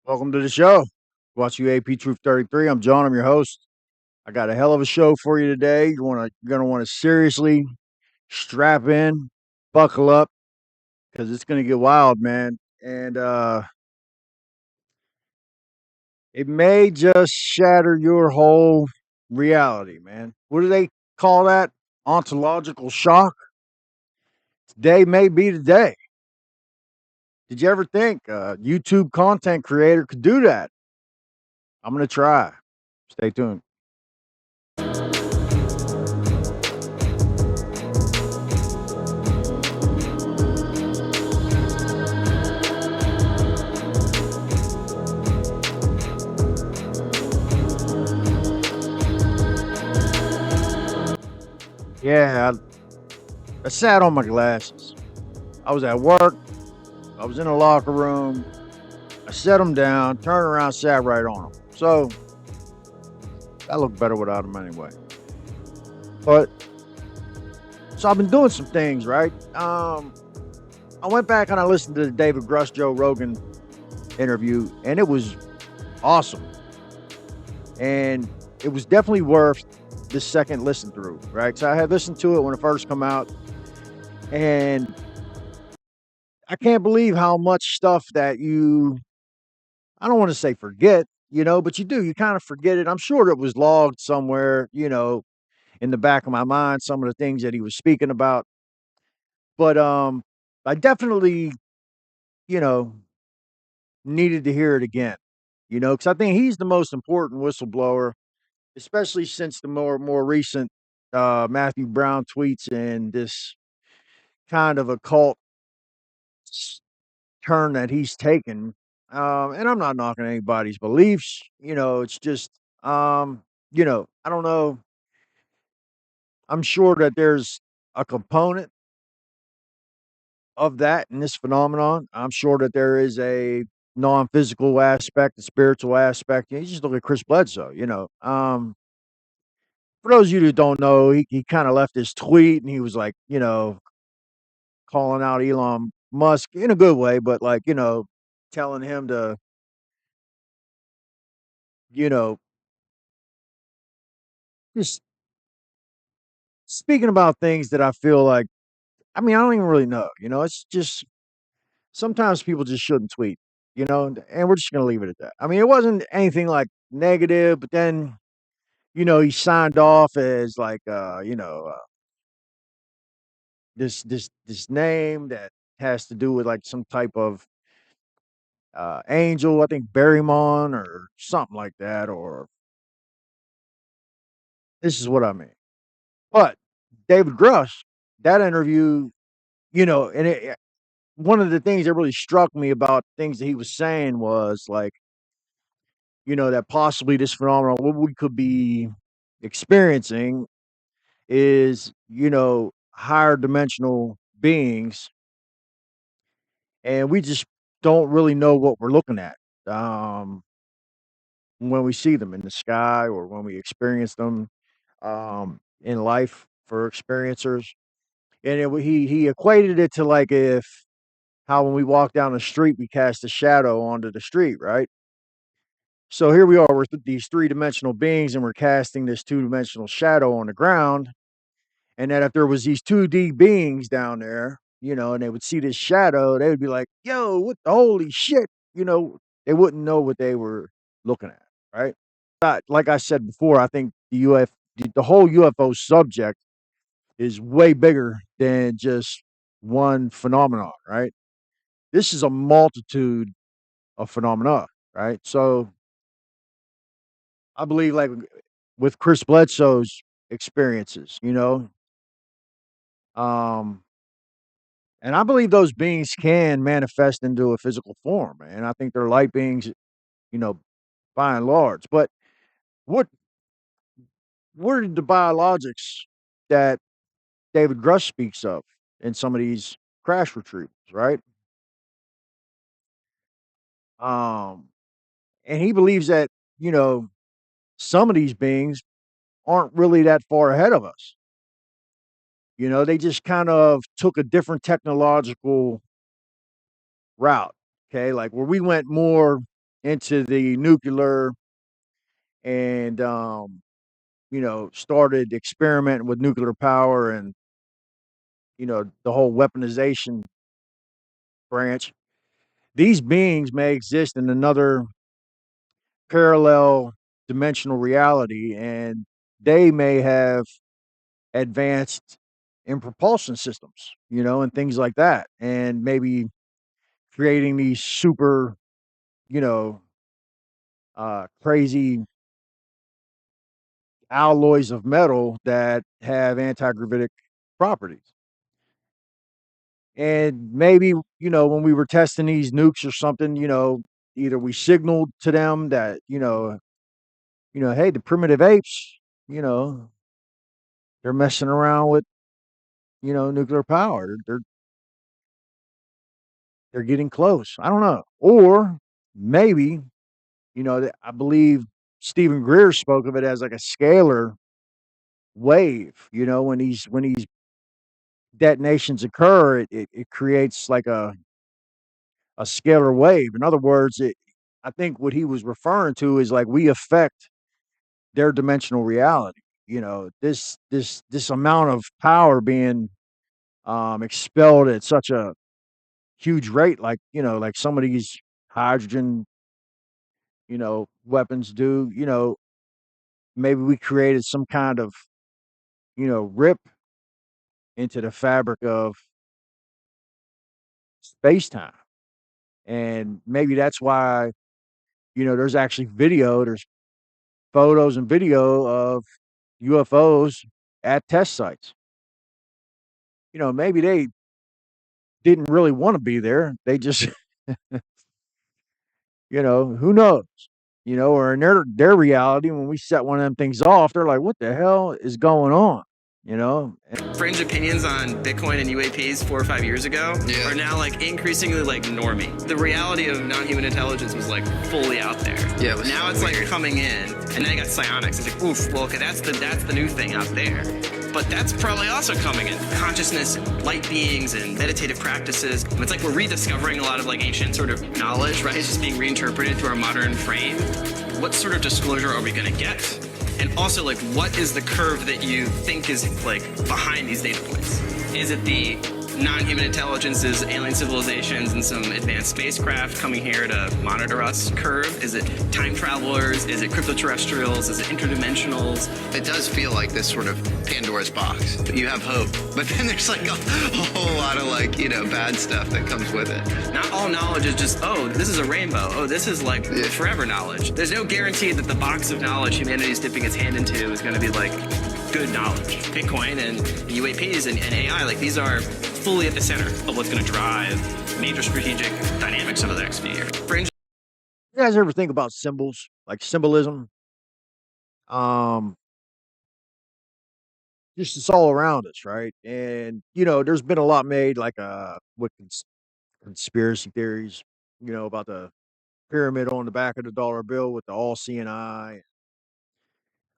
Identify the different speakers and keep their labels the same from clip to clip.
Speaker 1: Welcome to the show. Watch UAP Truth 33. I'm John. I'm your host. I got a hell of a show for you today. You're gonna want to seriously strap in, buckle up, because it's gonna get wild, man. And it may just shatter your whole reality, man. What do they call that? Ontological shock. Today may be the day. Did you ever think a YouTube content creator could do that? I'm gonna try. Stay tuned. Yeah, I sat on my glasses. I was at work. I was in a locker room. I set them down, turned around, sat right on them. So I look better without them anyway. But so I've been doing some things, right? I went back and I listened to the David Grusch Joe Rogan interview, and it was awesome. And it was definitely worth this second listen through, right? So I had listened to it when it first come out, and I can't believe how much stuff that I don't want to say forget, but you do. You kind of forget it. I'm sure it was logged somewhere, in the back of my mind, some of the things that he was speaking about. But I definitely, you know, needed to hear it again, because I think he's the most important whistleblower, especially since the more recent Matthew Brown tweets and this kind of occult s- turn that he's taken. And I'm not knocking anybody's beliefs, it's just I don't know. I'm sure that there's a component of that in this phenomenon. I'm sure that there is a non-physical aspect, a spiritual aspect. You just look at Chris Bledsoe, For those of you who don't know, he kind of left this tweet and he was like, calling out Elon Musk in a good way, but like, telling him to, you know, just speaking about things that I feel like, I mean, I don't even really know, it's just sometimes people just shouldn't tweet, and we're just gonna leave it at that. I mean, it wasn't anything like negative, but then, he signed off as like, this name that has to do with like some type of angel, I think Barrymon or something like that, or this is what I mean. But David Grush, that interview, and one of the things that really struck me about things that he was saying was like, that possibly this phenomenon, what we could be experiencing is, higher dimensional beings, and we just don't really know what we're looking at when we see them in the sky or when we experience them in life for experiencers. And he equated it to like if how when we walk down the street we cast a shadow onto the street, right? So here we are with these three-dimensional beings, and we're casting this two-dimensional shadow on the ground. And that if there was these 2D beings down there, and they would see this shadow, they would be like, "Yo, what the holy shit?" They wouldn't know what they were looking at, right? Like I said before, I think the whole UFO subject is way bigger than just one phenomenon, right? This is a multitude of phenomena, right? So I believe, like with Chris Bledsoe's experiences, um, and I believe those beings can manifest into a physical form, and I think they're light beings, you know, by and large. But what what are the biologics that David Grush speaks of in some of these crash retrievals, right? Um, and he believes that you know some of these beings aren't really that far ahead of us. They just kind of took a different technological route. Okay, like where we went more. into the nuclear and started experimenting with nuclear power and the whole weaponization branch. These beings may exist in another parallel dimensional reality, and they may have advanced in propulsion systems, and things like that, and maybe creating these super, you know, crazy alloys of metal that have anti-gravitic properties. And maybe, when we were testing these nukes or something, either we signaled to them that, hey, the primitive apes, you know, they're messing around with, nuclear power. They're getting close. I don't know. Or maybe, I believe Stephen Greer spoke of it as like a scalar wave. When these detonations occur, it creates like a scalar wave. In other words, I think what he was referring to is like we affect their dimensional reality. This amount of power being expelled at such a huge rate, like like some of these hydrogen, weapons do. Maybe we created some kind of rip into the fabric of space time, and maybe that's why there's actually there's photos and video of UFOs at test sites. Maybe they didn't really want to be there. They just, who knows? Or in their reality, when we set one of them things off, they're like, "What the hell is going on?" You know.
Speaker 2: Fringe opinions on Bitcoin and UAPs 4 or 5 years ago are now like increasingly like normie. The reality of non-human intelligence was like fully out there.
Speaker 3: Yeah.
Speaker 2: Now it's like coming in, and then you got psionics. It's like, oof. Well, okay, that's the new thing out there. But that's probably also coming in. Consciousness, light beings, and meditative practices. It's like we're rediscovering a lot of like ancient sort of knowledge, right? It's just being reinterpreted through our modern frame. What sort of disclosure are we going to get? And also, like, what is the curve that you think is like behind these data points? Is it the non-human intelligences, alien civilizations, and some advanced spacecraft coming here to monitor us curve? Is it time travelers? Is it cryptoterrestrials? Is it interdimensionals?
Speaker 3: It does feel like this sort of Pandora's box. You have hope, but then there's like a whole lot of like, bad stuff that comes with it.
Speaker 2: Not all knowledge is just, oh, this is a rainbow. Oh, this is like forever knowledge. There's no guarantee that the box of knowledge humanity is dipping its hand into is going to be like good knowledge. Bitcoin and UAPs and AI, like these are fully at the center of what's going to drive major strategic dynamics over the next few years. Fringe.
Speaker 1: You guys ever think about symbols, like symbolism? Um, just it's all around us, right? And there's been a lot made, like with conspiracy theories, about the pyramid on the back of the dollar bill with the all-seeing eye.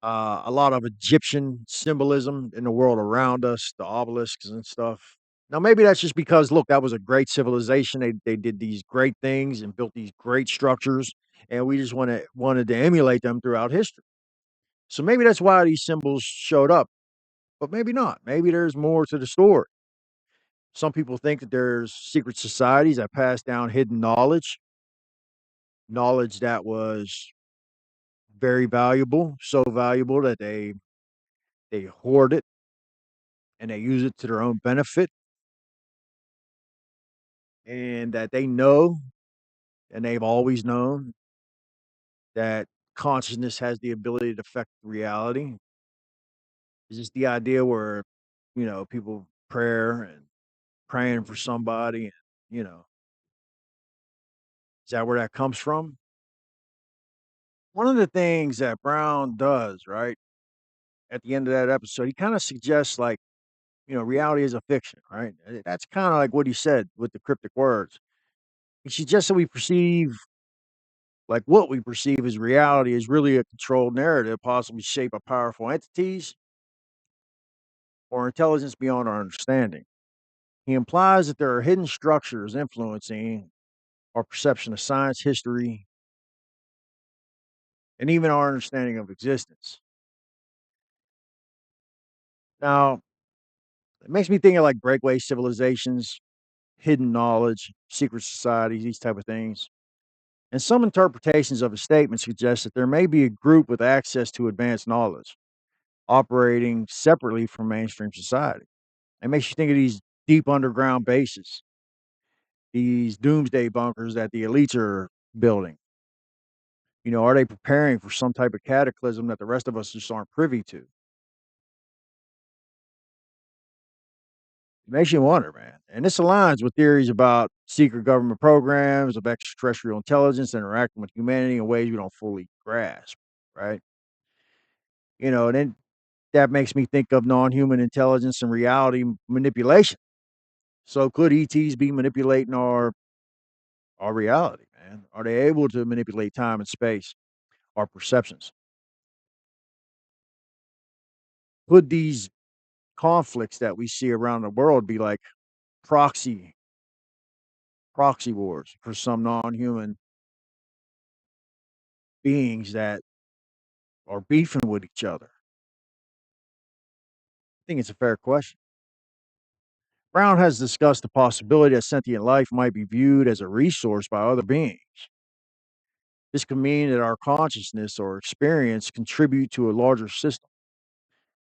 Speaker 1: A lot of Egyptian symbolism in the world around us, the obelisks and stuff. Now, maybe that's just because, look, that was a great civilization. They did these great things and built these great structures, and we just wanted to emulate them throughout history. So maybe that's why these symbols showed up, but maybe not. Maybe there's more to the story. Some people think that there's secret societies that pass down hidden knowledge that was very valuable, so valuable that they hoard it and they use it to their own benefit, and that they know and they've always known that consciousness has the ability to affect reality. It's just the idea where, people prayer and praying for somebody, and, is that where that comes from? One of the things that Brown does, right, at the end of that episode, he kind of suggests like, reality is a fiction, right? That's kind of like what he said with the cryptic words. He suggests that we perceive, like what we perceive as reality is really a controlled narrative, possibly shaped by powerful entities or intelligence beyond our understanding. He implies that there are hidden structures influencing our perception of science, history, and even our understanding of existence. Now, it makes me think of like breakaway civilizations, hidden knowledge, secret societies, these type of things. And some interpretations of a statement suggest that there may be a group with access to advanced knowledge, operating separately from mainstream society. It makes you think of these deep underground bases, these doomsday bunkers that the elites are building. Are they preparing for some type of cataclysm that the rest of us just aren't privy to? It makes you wonder, man. And this aligns with theories about secret government programs of extraterrestrial intelligence interacting with humanity in ways we don't fully grasp, right? And then that makes me think of non-human intelligence and reality manipulation. So could ETs be manipulating our reality, man? Are they able to manipulate time and space, our perceptions? Could these conflicts that we see around the world be like proxy proxy wars for some non-human beings that are beefing with each other? I think it's a fair question. Brown has discussed the possibility that sentient life might be viewed as a resource by other beings. This could mean that our consciousness or experience contribute to a larger system,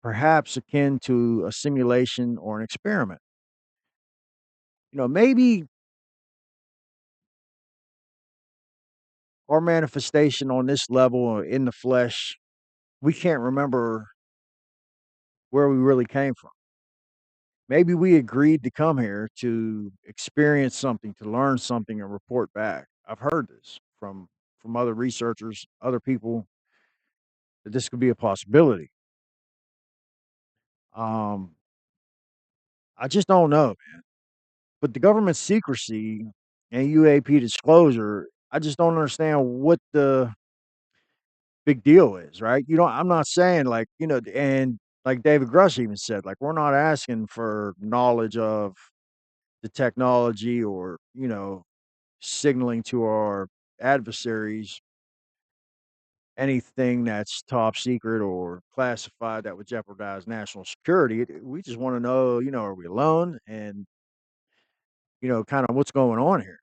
Speaker 1: perhaps akin to a simulation or an experiment. Maybe our manifestation on this level in the flesh, we can't remember where we really came from. Maybe we agreed to come here to experience something, to learn something and report back. I've heard this from other researchers, other people, that this could be a possibility. Um, I just don't know, man. But the government secrecy and UAP disclosure, I just don't understand what the big deal is, right? I'm not saying like, and like David Grusch even said, like, we're not asking for knowledge of the technology or, signaling to our adversaries anything that's top secret or classified that would jeopardize national security. We just want to know, are we alone? And, kind of what's going on here.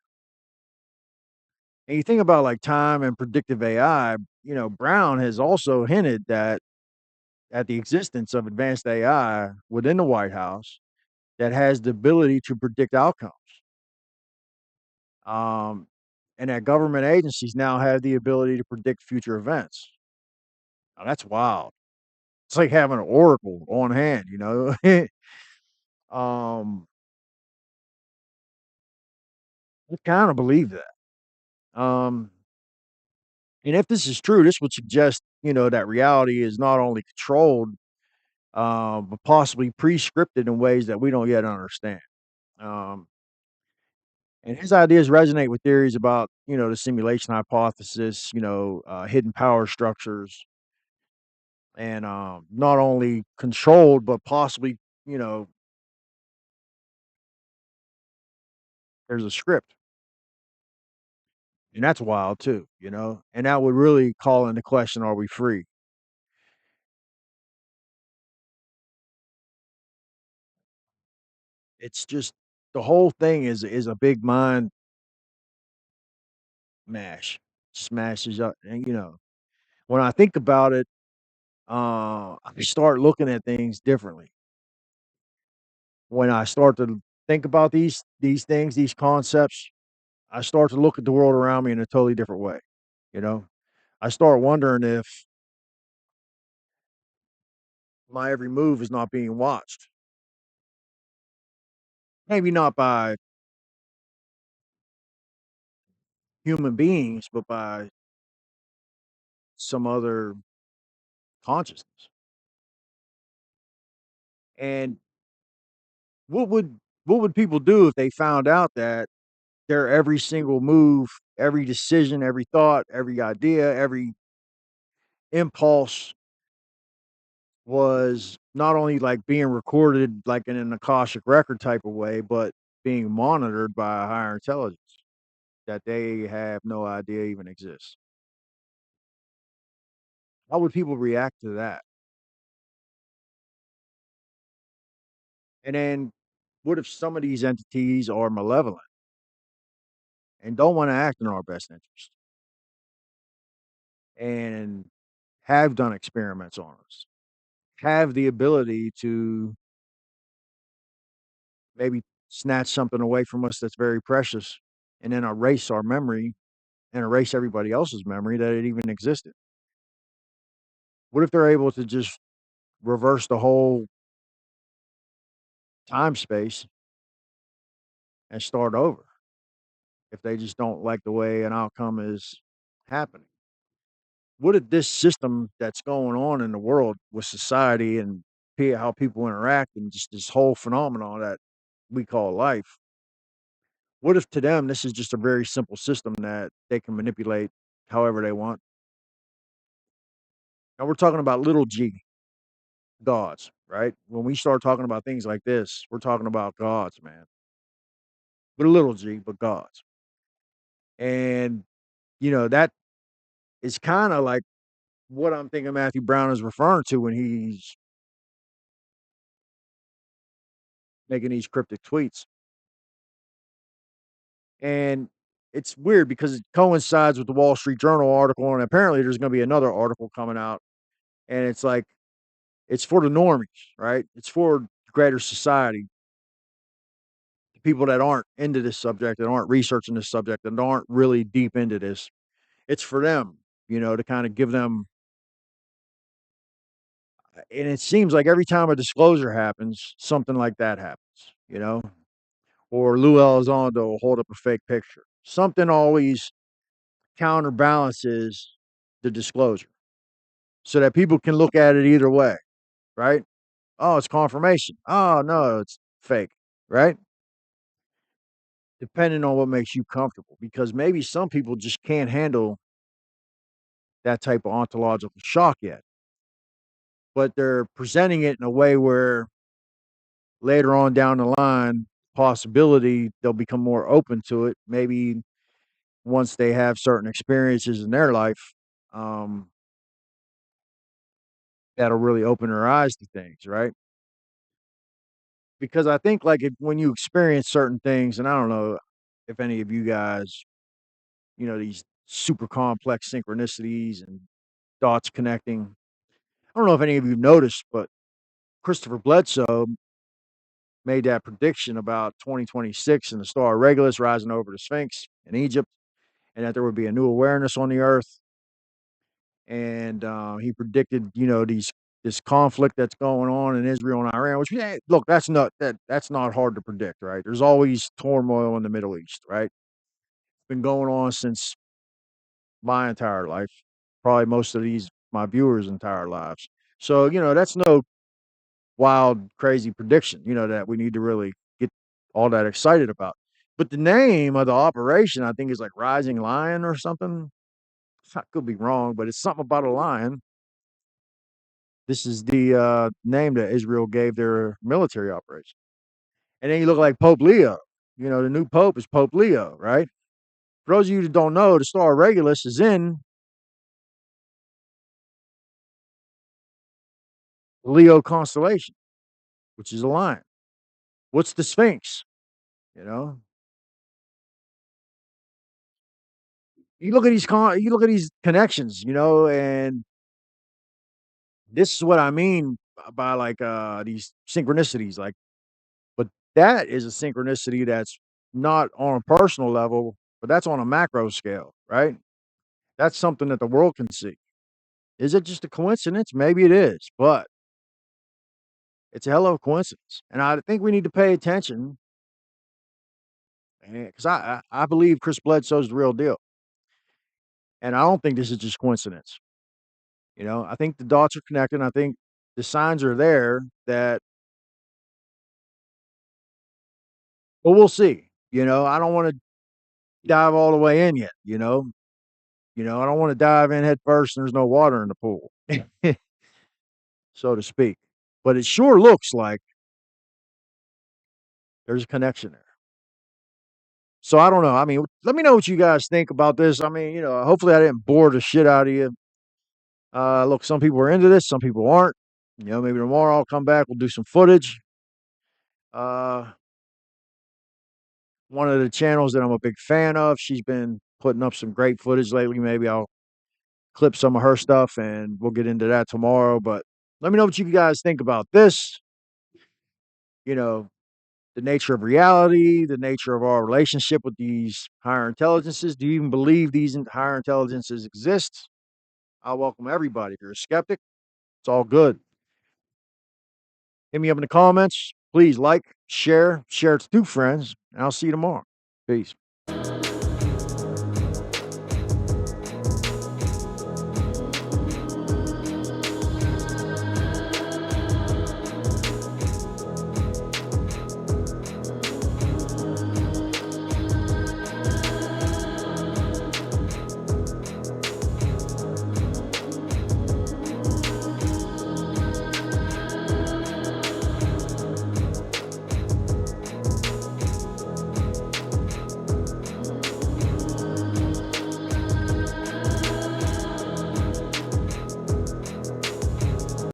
Speaker 1: And you think about like time and predictive AI, Brown has also hinted that at the existence of advanced AI within the White House that has the ability to predict outcomes. Um, and that government agencies now have the ability to predict future events. Now, that's wild. It's like having an oracle on hand. um, I kind of believe that. And if this is true, this would suggest, that reality is not only controlled, but possibly pre-scripted in ways that we don't yet understand. Um, and his ideas resonate with theories about, the simulation hypothesis, hidden power structures, and not only controlled, but possibly, you know, there's a script. And that's wild too. And that would really call into question, are we free? It's just the whole thing is a big mind mash. Smashes up and when I think about it, I start looking at things differently. When I start to think about these things, these concepts, I start to look at the world around me in a totally different way, you know? I start wondering if my every move is not being watched. Maybe not by human beings, but by some other consciousness. And what would what would people do if they found out that their every single move, every decision, every thought, every idea, every impulse was not only like being recorded like in an Akashic record type of way, but being monitored by a higher intelligence that they have no idea even exists. How would people react to that? And then what if some of these entities are malevolent and don't want to act in our best interest and have done experiments on us, have the ability to maybe snatch something away from us that's very precious and then erase our memory and erase everybody else's memory that it even existed? What if they're able to just reverse the whole time space and start over if they just don't like the way an outcome is happening? What if this system that's going on in the world with society and how people interact and just this whole phenomenon that we call life, what if to them this is just a very simple system that they can manipulate however they want? Now we're talking about little g gods, right? When we start talking about things like this, we're talking about gods, man, with a little g, but gods. And that is kind of like what I'm thinking Matthew Brown is referring to when he's making these cryptic tweets. And it's weird because it coincides with the Wall Street Journal article, and apparently there's going to be another article coming out, and it's like it's for the normies, right? It's for greater society, the people that aren't into this subject, that aren't researching this subject, that aren't really deep into this. It's for them, to kind of give them. And it seems like every time a disclosure happens, something like that happens. Or Lou Elizondo will hold up a fake picture. Something always counterbalances the disclosure so that people can look at it either way, right? Oh, it's confirmation. Oh, no, it's fake, right? Depending on what makes you comfortable, because maybe some people just can't handle that type of ontological shock yet, but they're presenting it in a way where later on down the line, possibility they'll become more open to it. Maybe once they have certain experiences in their life, um, that'll really open their eyes to things, right? Because I think like when you experience certain things, and I don't know if any of you guys, these super complex synchronicities and dots connecting. I don't know if any of you noticed, but Christopher Bledsoe made that prediction about 2026 and the star Regulus rising over the Sphinx in Egypt, and that there would be a new awareness on the earth. And he predicted, this conflict that's going on in Israel and Iran. Which, yeah, look, that's not hard to predict, right? There's always turmoil in the Middle East, right? It's been going on since my entire life, probably most of these my viewers' entire lives. So that's no wild, crazy prediction, that we need to really get all that excited about. But the name of the operation, I think, is like Rising Lion or something. I could be wrong, but it's something about a lion. This is the name that Israel gave their military operation. And then you look like Pope Leo. The new Pope is Pope Leo, right? For those of you that don't know, the star Regulus is in the Leo constellation, which is a lion. What's the Sphinx? You know, you look at these connections, and this is what I mean by like these synchronicities. Like, but that is a synchronicity that's not on a personal level, but that's on a macro scale, right? That's something that the world can see. Is it just a coincidence? Maybe it is, but it's a hell of a coincidence. And I think we need to pay attention because I believe Chris Bledsoe's the real deal. And I don't think this is just coincidence. I think the dots are connected. I think the signs are there that, well, we'll see. I don't want to dive all the way in yet. I don't want to dive in head first and there's no water in the pool, so to speak. But it sure looks like there's a connection there. So I don't know. I mean, let me know what you guys think about this. I mean, hopefully I didn't bore the shit out of you. Look, some people are into this, some people aren't. You know, maybe tomorrow I'll come back, we'll do some footage. One of the channels that I'm a big fan of, she's been putting up some great footage lately. Maybe I'll clip some of her stuff and we'll get into that tomorrow. But let me know what you guys think about this. You know, the nature of reality, the nature of our relationship with these higher intelligences. Do you even believe these higher intelligences exist? I welcome everybody. If you're a skeptic, it's all good. Hit me up in the comments. Please like, share it to 2 friends, and I'll see you tomorrow. Peace.